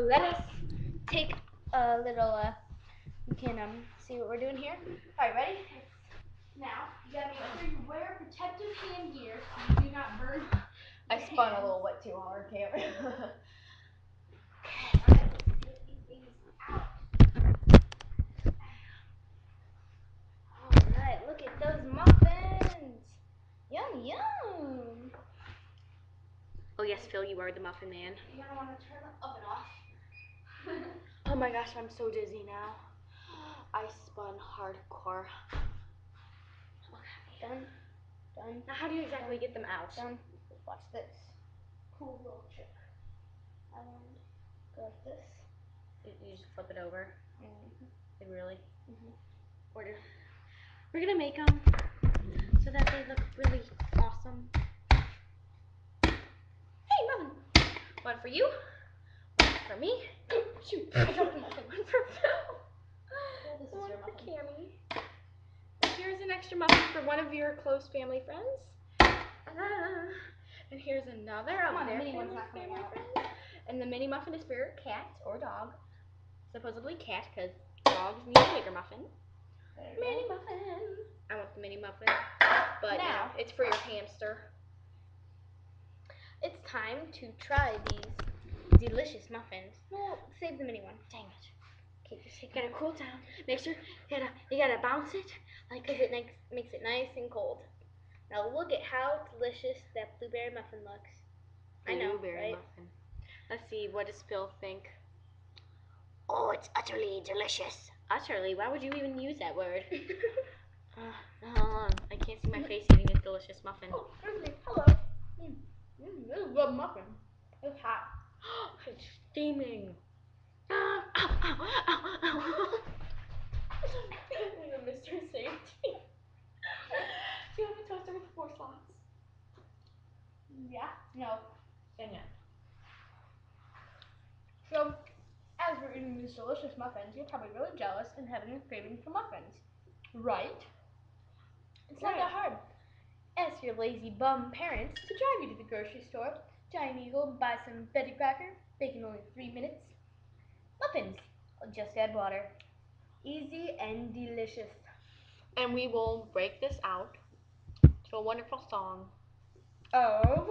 let us take a little, you can see what we're doing here. Alright, ready? Now, you gotta make sure you wear protective hand gear so you do not burn. I spun a little bit too hard, Cam. Alright, look at those muffins. Yum, yum. Oh yes, Phil, you are the muffin man. You're gonna want to turn the oven off. Oh my gosh, I'm so dizzy now. I spun hardcore. Okay. Done. Now how do you exactly get them out? Done. Watch this. Cool little trick. And go like this. You just flip it over. Mm-hmm. Like really? Mm-hmm. We're gonna make them so that they look really awesome. Hey, muffin! One for you. One for me. Shoot! I dropped the muffin. One for Phil. This is One your for muffin. Cammy. Here's an extra muffin for one of your close family friends. And here's another of their family friends. And the mini muffin is for your cat or dog. Supposedly cat, because dogs need a bigger muffin. Mini muffin. I want the mini muffin. But now it's for your hamster. It's time to try these delicious muffins. No, save the mini one. Dang it. Okay, just take You gotta cool down. Make sure you gotta bounce it like because it makes it nice and cold. Now look at how delicious that blueberry muffin looks. I know, right? Muffin. Let's see, what does Phil think? Oh, it's utterly delicious. Utterly? Why would you even use that word? Hold on. I can't see my face eating this delicious muffin. Oh, hello. This is a good muffin. It's hot. It's steaming. Ow, ow, ow, ow. Mr. Safety. Do you have a toaster with 4 slots? Yeah? No. Dang it. So, as we're eating these delicious muffins, you're probably really jealous and having a craving for muffins. Right? It's not that hard. Ask your lazy bum parents to drive you to the grocery store, Giant Eagle, buy some Betty Cracker, bake in only 3 minutes. Muffins. Just add water. Easy and delicious. And we will break this out to a wonderful song Of